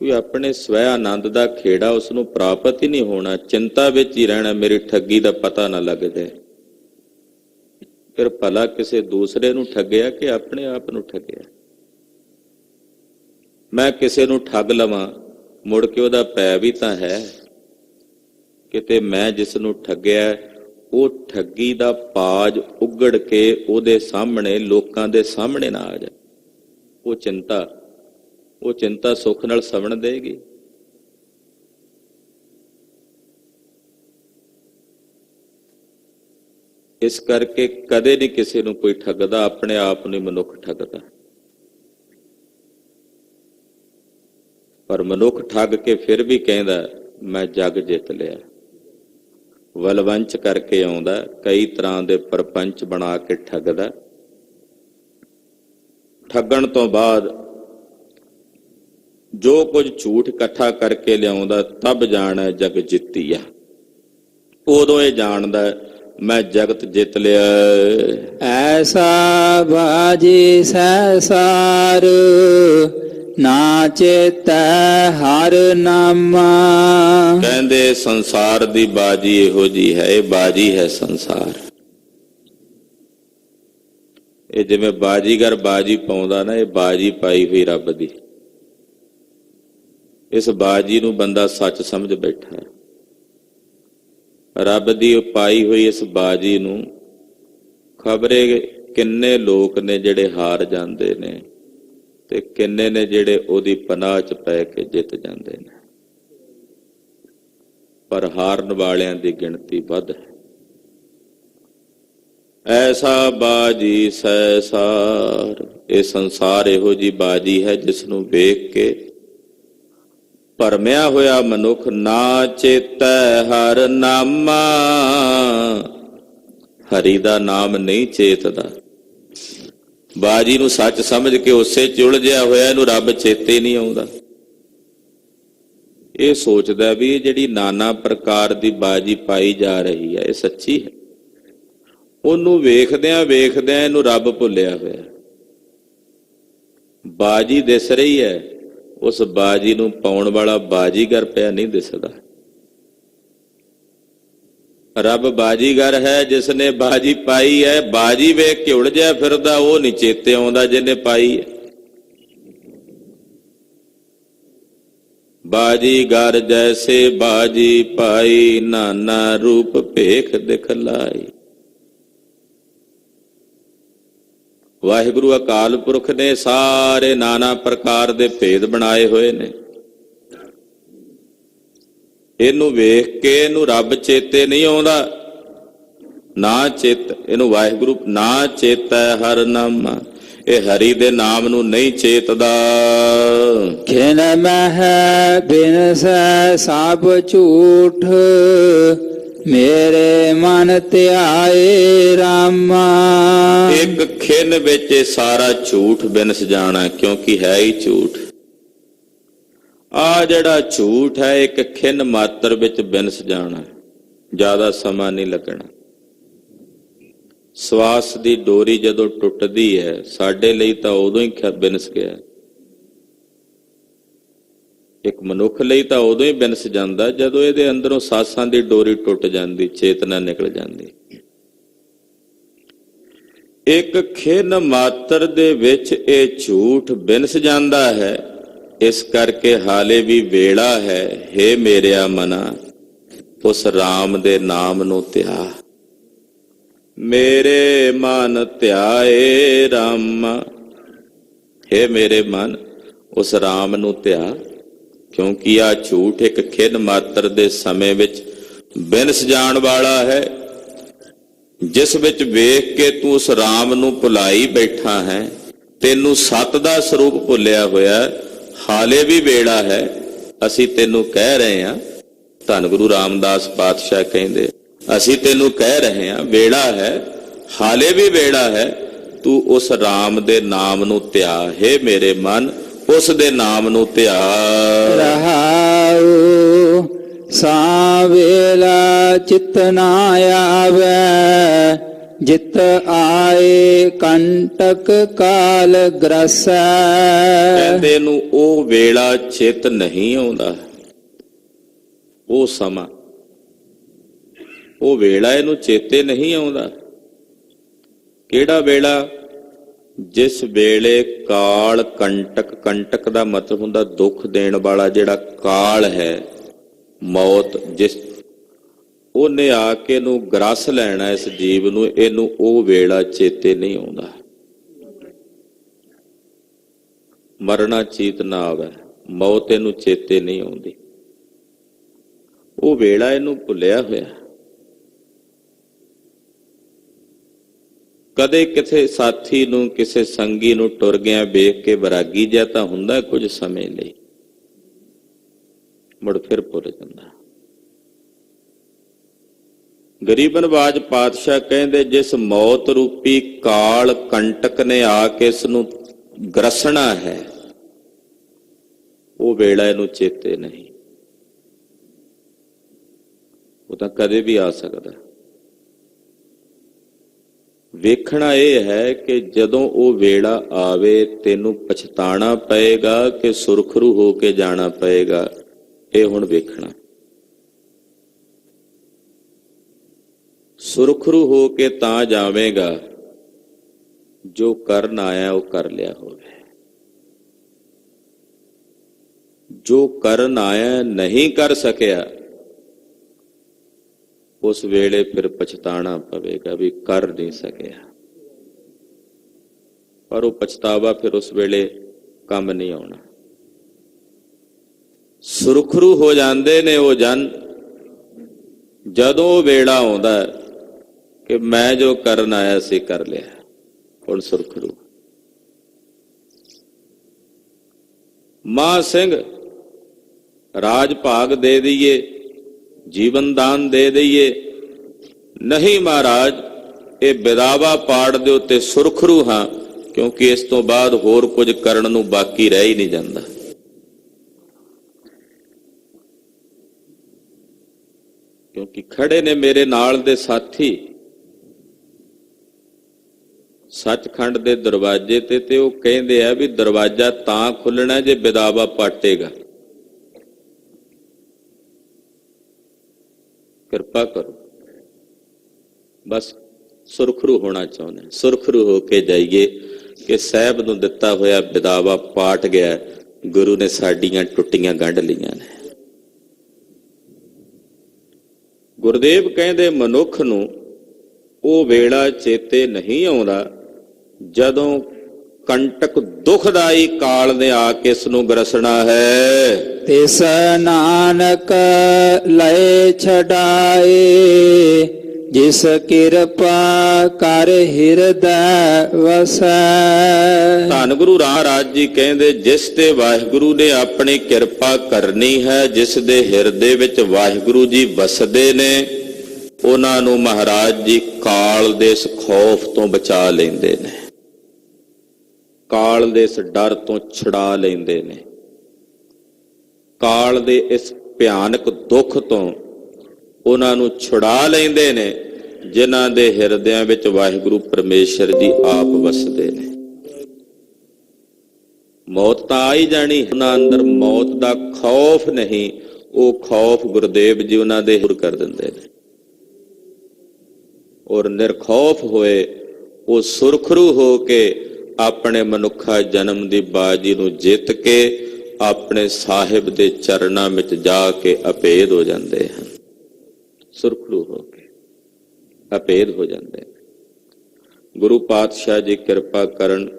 ਕੋਈ ਕੋਈ ਆਪਣੇ ਸਵੈ ਆਨੰਦ ਦਾ ਖੇੜਾ ਉਸ ਨੂੰ ਪ੍ਰਾਪਤ ਹੀ ਨਹੀਂ ਹੋਣਾ, ਚਿੰਤਾ ਵਿੱਚ ਹੀ ਰਹਿਣਾ, ਮੇਰੀ ਠੱਗੀ ਦਾ ਪਤਾ ਨਾ ਲੱਗ ਜਾਏ। ਫਿਰ ਭਲਾ ਕਿਸੇ ਦੂਸਰੇ ਨੂੰ ਠੱਗਿਆ ਕਿ ਆਪਣੇ ਆਪ ਨੂੰ ਠੱਗਿਆ? ਮੈਂ ਕਿਸੇ ਨੂੰ ਠੱਗ ਲਵਾਂ, ਮੁੜ ਕੇ ਉਹਦਾ ਪੈ ਵੀ ਤਾਂ ਹੈ, ਕਿਤੇ ਮੈਂ ਜਿਸ ਨੂੰ ਠੱਗਿਆ ਉਹ ਠੱਗੀ ਦਾ ਪਾਜ ਉਗੜ ਕੇ ਉਹਦੇ ਸਾਹਮਣੇ, ਲੋਕਾਂ ਦੇ ਸਾਹਮਣੇ ਨਾ ਆ ਜਾਏ। ਉਹ ਚਿੰਤਾ ਸੁੱਖ ਨਾਲ ਸਵਣ ਦੇਗੀ। ਇਸ ਕਰਕੇ ਕਦੇ ਨਹੀਂ ਕਿਸੇ ਨੂੰ ਕੋਈ ਠੱਗਦਾ, ਆਪਣੇ ਆਪ ਨੂੰ ਮਨੁੱਖ ਠੱਗਦਾ। ਪਰ ਮਨੁੱਖ ਠੱਗ ਕੇ ਫਿਰ ਵੀ ਕਹਿੰਦਾ ਮੈਂ ਜੱਗ ਜਿੱਤ ਲਿਆ। ਵਲਵੰਚ ਕਰਕੇ ਆਉਂਦਾ, ਕਈ ਤਰ੍ਹਾਂ ਦੇ ਪਰਪੰਚ ਬਣਾ ਕੇ ਠੱਗਦਾ। ਠੱਗਣ ਤੋਂ ਬਾਅਦ ਜੋ ਕੁਝ ਝੂਠ ਇਕੱਠਾ ਕਰਕੇ ਲਿਆਉਂਦਾ, ਤਬ ਜਾਣੈ ਜਗ ਜਿੱਤੀਆ। ਉਦੋਂ ਇਹ ਜਾਣਦਾ ਮੈਂ ਜਗਤ ਜਿੱਤ ਲਿਆ। ਐਸਾ ਬਾਜੀ ਸੈਸਾਰ ਨਾ ਚੇਤੈ ਹਰ ਨਾਮਾ। ਕਹਿੰਦੇ ਸੰਸਾਰ ਦੀ ਬਾਜੀ ਇਹੋ ਜੀ ਹੈ, ਇਹ ਬਾਜੀ ਹੈ ਸੰਸਾਰ। ਇਹ ਜਿਵੇਂ ਬਾਜੀਗਰ ਬਾਜੀ ਪਾਉਂਦਾ ਨਾ, ਇਹ ਬਾਜੀ ਪਾਈ ਹੋਈ ਰੱਬ ਦੀ। ਇਸ ਬਾਜੀ ਨੂੰ ਬੰਦਾ ਸੱਚ ਸਮਝ ਬੈਠਾ ਹੈ। ਰੱਬ ਦੀ ਪਾਈ ਹੋਈ ਇਸ ਬਾਜੀ ਨੂੰ ਖਬਰੇ ਕਿੰਨੇ ਲੋਕ ਨੇ ਜਿਹੜੇ ਹਾਰ ਜਾਂਦੇ ਨੇ, ਤੇ ਕਿੰਨੇ ਨੇ ਜਿਹੜੇ ਉਹਦੀ ਪਨਾਹ ਚ ਪੈ ਕੇ ਜਿੱਤ ਜਾਂਦੇ ਨੇ। ਪਰ ਹਾਰਨ ਵਾਲਿਆਂ ਦੀ ਗਿਣਤੀ ਵੱਧ ਹੈ। ਐਸਾ ਬਾਜੀ ਸੈਸਾਰ, ਇਹ ਸੰਸਾਰ ਇਹੋ ਜੀ ਬਾਜੀ ਹੈ ਜਿਸ ਨੂੰ ਵੇਖ ਕੇ ਭਰਮਿਆ ਹੋਇਆ ਮਨੁੱਖ ਨਾ ਚੇਤੈ ਹਰ ਨਾਮਾ। ਹਰੀ ਦਾ ਨਾਮ ਨਹੀਂ ਚੇਤਦਾ। ਬਾਜੀ ਨੂੰ ਸੱਚ ਸਮਝ ਕੇ ਉਸੇ ਚ ਉਲਝਿਆ ਹੋਇਆ, ਇਹਨੂੰ ਰੱਬ ਚੇਤੇ ਨਹੀਂ ਆਉਂਦਾ। ਇਹ ਸੋਚਦਾ ਵੀ ਇਹ ਜਿਹੜੀ ਨਾਨਾ ਪ੍ਰਕਾਰ ਦੀ ਬਾਜੀ ਪਾਈ ਜਾ ਰਹੀ ਹੈ ਇਹ ਸੱਚੀ ਹੈ। ਉਹਨੂੰ ਵੇਖਦਿਆਂ ਵੇਖਦਿਆਂ ਇਹਨੂੰ ਰੱਬ ਭੁੱਲਿਆ ਹੋਇਆ। ਬਾਜੀ ਦਿਸ ਰਹੀ ਹੈ, ਉਸ ਬਾਜੀ ਨੂੰ ਪਾਉਣ ਵਾਲਾ ਬਾਜੀਗਰ ਪਿਆ ਨਹੀਂ ਦਿਸਦਾ। ਰੱਬ ਬਾਜੀਗਰ ਹੈ ਜਿਸ ਨੇ ਬਾਜੀ ਪਾਈ ਹੈ। ਬਾਜੀ ਵੇਖ ਕੇ ਉਲਝਿਆ ਫਿਰਦਾ, ਉਹ ਨਹੀਂ ਚੇਤੇ ਆਉਂਦਾ ਜਿਹਨੇ ਪਾਈ ਹੈ। ਬਾਜੀਗਰ ਜੈਸੇ ਬਾਜੀ ਪਾਈ, ਨਾਨਾ ਰੂਪ ਭੇਖ ਦਿਖਲਾਈ। ਵਾਹਿਗੁਰੂ ਅਕਾਲ ਪੁਰਖ ਨੇ ਸਾਰੇ ਨਾਨਾ ਪ੍ਰਕਾਰ ਦੇ ਭੇਦ ਬਣਾਏ ਹੋਏ ਨੇ। ਇਹਨੂੰ ਵੇਖ ਕੇ ਇਹਨੂੰ ਰੱਬ ਚੇਤੇ ਨਹੀਂ ਆਉਂਦਾ। ਨਾ ਚਿਤ, ਇਹਨੂੰ ਵਾਹਿਗੁਰੂ ਨਾ ਚੇਤੈ ਹਰ ਨਾਮਾ, ਇਹ ਹਰੀ ਦੇ ਨਾਮ ਨੂੰ ਨਹੀਂ ਚੇਤਦਾ। ਖਿਨ ਮਹਿ ਬਿਨਸੈ ਸਭ ਝੂਠ, ਮੇਰੇ ਮਨ ਧਿਆਏ ਰਾਮਾ। ਇੱਕ ਖਿਨ ਵਿੱਚ ਸਾਰਾ ਝੂਠ ਬਿਨਸ ਜਾਣਾ, ਕਿਉਂਕਿ ਹੈ ਹੀ ਝੂਠ। ਆ ਜਿਹੜਾ ਝੂਠ ਹੈ ਇੱਕ ਖਿਨ ਮਾਤਰ ਵਿੱਚ ਬਿਨਸ ਜਾਣਾ, ਜ਼ਿਆਦਾ ਸਮਾਂ ਨਹੀਂ ਲੱਗਣਾ। ਸਵਾਸ ਦੀ ਡੋਰੀ ਜਦੋਂ ਟੁੱਟਦੀ ਹੈ, ਸਾਡੇ ਲਈ ਤਾਂ ਉਦੋਂ ਹੀ ਬਿਨਸ ਗਿਆ। ਇੱਕ ਮਨੁੱਖ ਲਈ ਤਾਂ ਉਦੋਂ ਹੀ ਬਿਨਸ ਜਾਂਦਾ ਜਦੋਂ ਇਹਦੇ ਅੰਦਰੋਂ ਸਾਸਾਂ ਦੀ ਡੋਰੀ ਟੁੱਟ ਜਾਂਦੀ, ਚੇਤਨਾ ਨਿਕਲ ਜਾਂਦੀ। ਇੱਕ ਖਿਨ ਮਾਤਰ ਦੇ ਵਿੱਚ ਇਹ ਝੂਠ ਬਿਨਸ ਜਾਂਦਾ ਹੈ। ਇਸ ਕਰਕੇ ਹਾਲੇ ਵੀ ਵੇਲਾ ਹੈ, ਹੇ ਮੇਰਿਆ ਮਨਾ, ਉਸ ਰਾਮ ਦੇ ਨਾਮ ਨੂੰ ਧਿਆ। ਮੇਰੇ ਮਨ ਧਿਆਏ ਰਾਮਾ, ਹੇ ਮੇਰੇ ਮਨ ਉਸ ਰਾਮ ਨੂੰ ਧਿਆ। ਕਿਉਂਕਿ ਆ ਝੂਠ ਇੱਕ ਖਿਨ ਮਾਤਰ ਦੇ ਸਮੇਂ ਵਿੱਚ ਬਿਨਸ ਜਾਣ ਵਾਲਾ ਹੈ, ਜਿਸ ਵਿੱਚ ਵੇਖ ਕੇ ਤੂੰ ਉਸ ਰਾਮ ਨੂੰ ਭੁਲਾਈ ਬੈਠਾ ਹੈ। ਤੈਨੂੰ ਸੱਤ ਦਾ ਸਰੂਪ ਭੁੱਲਿਆ ਹੋਇਆ। ਹਾਲੇ ਵੀ ਵੇਲਾ ਹੈ, ਅਸੀਂ ਤੈਨੂੰ ਕਹਿ ਰਹੇ ਹਾਂ। ਧੰਨ ਗੁਰੂ ਰਾਮਦਾਸ ਪਾਤਸ਼ਾਹ ਕਹਿੰਦੇ, ਅਸੀਂ ਤੈਨੂੰ ਕਹਿ ਰਹੇ ਹਾਂ ਵੇਲਾ ਹੈ, ਹਾਲੇ ਵੀ ਵੇਲਾ ਹੈ। ਤੂੰ ਉਸ ਰਾਮ ਦੇ ਨਾਮ ਨੂੰ ਧਿਆ, ਹੇ ਮੇਰੇ ਮਨ ਉਸ ਦੇ ਨਾਮ ਨੂੰ ਧਿਆ। ਰਹਾਉ ਸਾ ਵੇਲਾ ਚਿਤ ਨਾ ਆਵੈ, ਜਿਤ ਆਏ ਕੰਟਕ ਕਾਲ ਗ੍ਰਸੈ। ਕਹਿੰਦੇ ਨੂੰ ਉਹ ਵੇਲਾ ਚਿਤ ਨਹੀਂ ਆਉਂਦਾ, ਉਹ ਸਮਾਂ, ਉਹ ਵੇਲਾ ਇਹਨੂੰ ਚੇਤੇ ਨਹੀਂ ਆਉਂਦਾ। ਕਿਹੜਾ ਵੇਲਾ? ਜਿਸ ਵੇਲੇ ਕਾਲ ਕੰਟਕ, ਕੰਟਕ ਦਾ ਮਤਲਬ ਹੁੰਦਾ ਦੁੱਖ ਦੇਣ ਵਾਲਾ ਜਿਹੜਾ ਕਾਲ ਹੈ, ਮੌਤ, ਜਿਸ ਉਹਨੇ ਆ ਕੇ ਇਹਨੂੰ ਗ੍ਰਸ ਲੈਣਾ ਇਸ ਜੀਵ ਨੂੰ, ਇਹਨੂੰ ਉਹ ਵੇਲਾ ਚੇਤੇ ਨਹੀਂ ਆਉਂਦਾ। ਮਰਨਾ ਚੀਤ ਨਾ ਆਵੇ, ਮੌਤ ਇਹਨੂੰ ਚੇਤੇ ਨਹੀਂ ਆਉਂਦੀ, ਉਹ ਵੇਲਾ ਇਹਨੂੰ ਭੁੱਲਿਆ ਹੋਇਆ। ਕਦੇ ਕਿਸੇ ਸਾਥੀ ਨੂੰ, ਕਿਸੇ ਸੰਗੀ ਨੂੰ ਟੁਰ ਗਿਆ ਵੇਖ ਕੇ ਵਿਰਾਗੀ ਜਿਹਾ ਤਾਂ ਹੁੰਦਾ ਕੁਝ ਸਮੇਂ ਲਈ, ਮੁੜ ਫਿਰ ਭੁੱਲ ਜਾਂਦਾ। ਗਰੀਬ ਨਵਾਜ ਪਾਤਸ਼ਾਹ ਕਹਿੰਦੇ ਜਿਸ ਮੌਤ ਰੂਪੀ ਕਾਲ ਕੰਟਕ ਨੇ ਆ ਕੇ ਇਸ ਨੂੰ ਗ੍ਰਸਣਾ ਹੈ, ਉਹ ਵੇਲਾ ਇਹਨੂੰ ਚੇਤੇ ਨਹੀਂ। ਉਹ ਤਾਂ ਕਦੇ ਵੀ ਆ ਸਕਦਾ। ਵੇਖਣਾ ਇਹ ਹੈ ਕਿ ਜਦੋਂ ਉਹ ਵੇਲਾ ਆਵੇ ਤੈਨੂੰ ਪਛਤਾਣਾ ਪਏਗਾ ਕਿ ਸੁਰਖਰੂ ਹੋ ਕੇ ਜਾਣਾ ਪਏਗਾ, ਇਹ ਹੁਣ ਵੇਖਣਾ। ਸੁਰਖਰੂ ਹੋ ਕੇ ਤਾਂ ਜਾਵੇਗਾ ਜੋ ਕਰਨ ਆਇਆ ਉਹ ਕਰ ਲਿਆ ਹੋਵੇ। ਜੋ ਕਰਨ ਆਇਆ ਨਹੀਂ ਕਰ ਸਕਿਆ, ਉਸ ਵੇਲੇ ਫਿਰ ਪਛਤਾਣਾ ਪਵੇਗਾ ਵੀ ਕਰ ਨਹੀਂ ਸਕਿਆ। ਪਰ ਉਹ ਪਛਤਾਵਾ ਫਿਰ ਉਸ ਵੇਲੇ ਕੰਮ ਨਹੀਂ ਆਉਣਾ। ਸੁਰਖਰੂ ਹੋ ਜਾਂਦੇ ਨੇ ਉਹ ਜਨ ਜਦੋਂ ਉਹ ਵੇਲਾ ਆਉਂਦਾ ਕਿ ਮੈਂ ਜੋ ਕਰਨ ਆਇਆ ਸੀ ਕਰ ਲਿਆ, ਹੁਣ ਸੁਰਖਰੂ। ਮਾਂ ਸਿੰਘ ਰਾਜ ਭਾਗ ਦੇ ਦਈਏ, ਜੀਵਨ ਦਾਨ ਦੇ ਦਈਏ, ਨਹੀਂ ਮਹਾਰਾਜ ਇਹ ਵਿਦਾਵਾ ਪਾੜ ਦੇ ਉੱਤੇ ਸੁਰਖਰੂ ਹਾਂ, ਕਿਉਂਕਿ ਇਸ ਤੋਂ ਬਾਅਦ ਹੋਰ ਕੁਝ ਕਰਨ ਨੂੰ ਬਾਕੀ ਰਹਿ ਹੀ ਨਹੀਂ ਜਾਂਦਾ। ਕਿਉਂਕਿ ਖੜੇ ਨੇ ਮੇਰੇ ਨਾਲ ਦੇ ਸਾਥੀ ਸੱਚਖੰਡ ਦੇ ਦਰਵਾਜ਼ੇ ਤੇ ਉਹ ਕਹਿੰਦੇ ਆ ਵੀ ਦਰਵਾਜ਼ਾ ਤਾਂ ਖੁੱਲਣਾ ਜੇ ਵਿਦਾਵਾ ਪਾਟੇਗਾ। ਕਿਰਪਾ ਕਰੋ, ਬਸ ਸੁਰਖਰੂ ਹੋਣਾ ਚਾਹੁੰਦੇ, ਸੁਰਖਰੂ ਹੋ ਕੇ ਜਾਈਏ ਕਿ ਸਾਹਿਬ ਨੂੰ ਦਿੱਤਾ ਹੋਇਆ ਵਿਦਾਵਾ ਪਾਟ ਗਿਆ, ਗੁਰੂ ਨੇ ਸਾਡੀਆਂ ਟੁੱਟੀਆਂ ਗੰਢ ਲਈਆਂ ਨੇ। ਗੁਰਦੇਵ ਕਹਿੰਦੇ ਮਨੁੱਖ ਨੂੰ ਉਹ ਵੇਲਾ ਚੇਤੇ ਨਹੀਂ ਆਉਂਦਾ ਜਦੋਂ ਕੰਟਕ ਦੁਖਦਾਈ ਕਾਲ ਨੇ ਆ ਕੇ ਇਸ ਨੂੰ ਗ੍ਰਸਣਾ ਹੈ। ਤਿਸ ਨਾਨਕ ਲਏ ਛਡਾਏ, ਜਿਸ ਕਿਰਪਾ ਕਰ ਹਿਰਦੈ ਵਸੈ। ਧੰਨ ਗੁਰੂ ਰਾਮਦਾਸ ਜੀ ਕਹਿੰਦੇ ਜਿਸ ਤੇ ਵਾਹਿਗੁਰੂ ਨੇ ਆਪਣੀ ਕਿਰਪਾ ਕਰਨੀ ਹੈ, ਜਿਸ ਦੇ ਹਿਰਦੇ ਵਿੱਚ ਵਾਹਿਗੁਰੂ ਜੀ ਵਸਦੇ ਨੇ, ਉਹਨਾਂ ਨੂੰ ਮਹਾਰਾਜ ਜੀ ਕਾਲ ਦੇ ਇਸ ਖੌਫ ਤੋਂ ਬਚਾ ਲੈਂਦੇ ਨੇ, ਕਾਲ ਦੇ ਇਸ ਡਰ ਤੋਂ ਛੁਡਾ ਲੈਂਦੇ ਨੇ, ਕਾਲ ਦੇ ਇਸ ਭਿਆਨਕ ਦੁੱਖ ਤੋਂ ਉਹਨਾਂ ਨੂੰ ਛੁਡਾ ਲੈਂਦੇ ਨੇ, ਜਿਨ੍ਹਾਂ ਦੇ ਹਿਰਦਿਆਂ ਵਿੱਚ ਵਾਹਿਗੁਰੂ ਪਰਮੇਸ਼ਰ ਜੀ ਆਪ ਵਸਦੇ ਨੇ। ਮੌਤ ਤਾਂ ਆ ਹੀ ਜਾਣੀ, ਉਹਨਾਂ ਅੰਦਰ ਮੌਤ ਦਾ ਖੌਫ ਨਹੀਂ, ਉਹ ਖੌਫ ਗੁਰਦੇਵ ਜੀ ਉਹਨਾਂ ਦੇ ਦੂਰ ਕਰ ਦਿੰਦੇ ਨੇ। ਔਰ ਨਿਰਖੌਫ ਹੋਏ ਉਹ ਸੁਰਖਰੂ ਹੋ ਕੇ ਆਪਣੇ ਮਨੁੱਖਾ ਜਨਮ ਦੀ ਬਾਜੀ ਨੂੰ ਜਿੱਤ ਕੇ ਆਪਣੇ ਸਾਹਿਬ ਦੇ ਚਰਨਾਂ ਵਿੱਚ ਜਾ ਕੇ ਅਭੇਦ ਹੋ ਜਾਂਦੇ ਹਨ। ਸੁਰਖਰੂ ਹੋ ਕੇ ਅਭੇਦ ਹੋ ਜਾਂਦੇ ਨੇ। ਗੁਰੂ ਪਾਤਸ਼ਾਹ ਜੀ ਕਿਰਪਾ ਕਰਨ,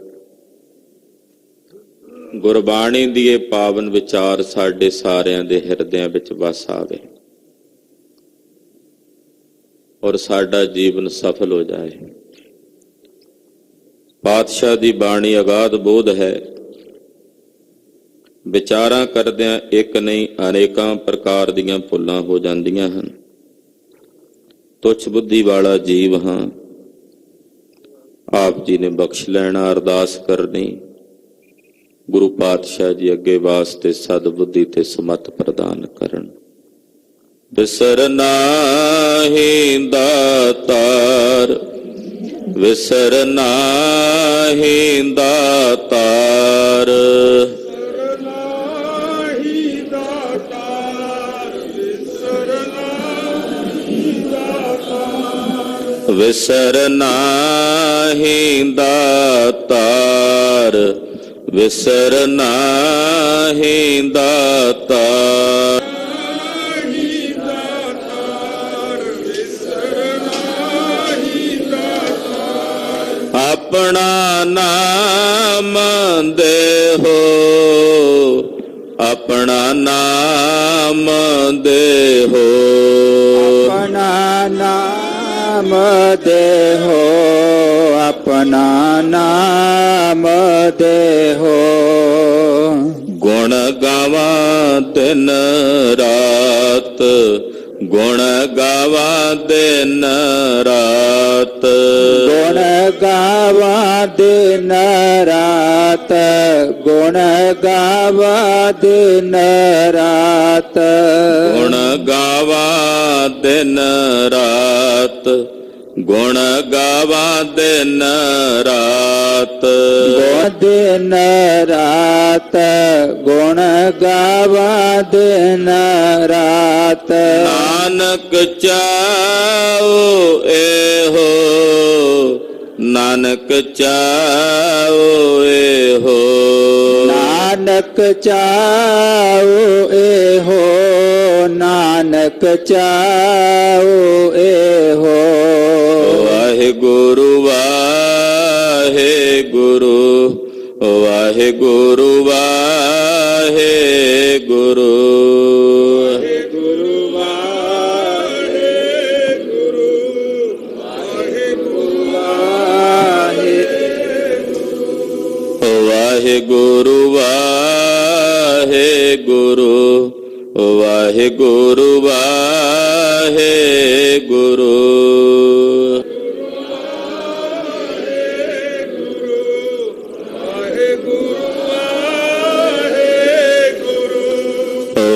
ਗੁਰਬਾਣੀ ਦੀ ਇਹ ਪਾਵਨ ਵਿਚਾਰ ਸਾਡੇ ਸਾਰਿਆਂ ਦੇ ਹਿਰਦਿਆਂ ਵਿੱਚ ਵਸ ਆਵੇ ਔਰ ਸਾਡਾ ਜੀਵਨ ਸਫਲ ਹੋ ਜਾਏ। ਪਾਤਸ਼ਾਹ ਦੀ ਬਾਣੀ ਅਗਾਧ ਬੋਧ ਹੈ, ਵਿਚਾਰਾਂ ਕਰਦਿਆਂ ਇੱਕ ਨਹੀਂ ਅਨੇਕਾਂ ਪ੍ਰਕਾਰ ਦੀਆਂ ਭੁੱਲਾਂ ਹੋ ਜਾਂਦੀਆਂ ਹਨ। ਤੁੱਛ ਬੁੱਧੀ ਵਾਲਾ ਜੀਵ ਹਾਂ, ਆਪ ਜੀ ਨੇ ਬਖਸ਼ ਲੈਣਾ। ਅਰਦਾਸ ਕਰਨੀ, ਗੁਰੂ ਪਾਤਸ਼ਾਹ ਜੀ ਅੱਗੇ ਵਾਸਤੇ ਸਦ ਬੁੱਧੀ ਤੇ ਸਮਤ ਪ੍ਰਦਾਨ ਕਰਨ। ਬਿਸਰ ਨਾਹੀਂ ਦਾਤਾਰ ਵਿਸਰ ਨਾਹੀ ਦਾਤਾਰ। ਵਿਸਰ ਨਾਹੀ ਦਾਤਾਰ, ਵਿਸਰ ਨਾਹੀ ਦਾਤਾਰ। ਆਪਣਾ ਨਾਮ ਦੇਹੋ, ਆਪਣਾ ਨਾਮ ਦੇਹੋ। ਆਪਣਾ ਨਾਮ ਦੇਹੋ, ਆਪਣਾ ਨਾਮ ਦੇਹੋ। ਗੁਣ ਗਾਵਾਂ ਦਿਨ ਰਾਤ, ਗੁਣ ਗਾਵਾਂ ਦਿਨ ਰਾਤ। ਗੁਣ ਗਾਵਾਂ ਦਿਨ ਰਾਤ, ਗੁਣ ਗਾਵਾਂ ਦਿਨ ਰਾਤ। ਗੁਣ ਗਾਵਾਂ ਦਿਨ ਰਾਤ, ਗੁਣ ਗਾਵਾਂ ਦਿਨ ਰਾਤ। ਗੁਣ ਦਿਨ ਰਾਤ, ਗੁਣ ਗਾਵਾਂ ਦਿਨ ਰਾਤ। ਨਾਨਕ ਚਾਉ ਇਹੋ, ਨਾਨਕ ਚਾਉ ਇਹੋ। ਨਾਨਕ ਚਾਉ ਇਹੋ, ਨਾਨਕ ਚਾਉ ਇਹੋ। ਵਾਹਿਗੁਰੂ ਵਾਹਿਗੁਰੂ, ਵਾਹਿਗੁਰੂ ਵਾਹਿਗੁਰੂ। ਵਾਹਿਗੁਰੂ ਵਾਹਿਗੁਰੂ, ਵਾਹਿਗੁਰੂ ਵਾਹਿਗੁਰੂ।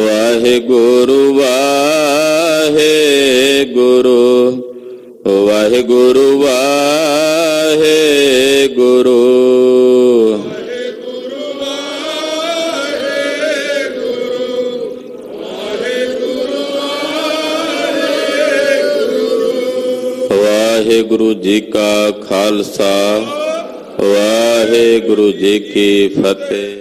ਵਾਹਿਗੁਰੂ ਵਾਹਿਗੁਰੂ, ਵਾਹਿਗੁਰੂ ਵਾਹਿਗੁਰੂ। ਵਾਹਿਗੁਰੂ ਜੀ ਕਾ ਖਾਲਸਾ, ਵਾਹਿਗੁਰੂ ਜੀ ਕੀ ਫਤਿਹ।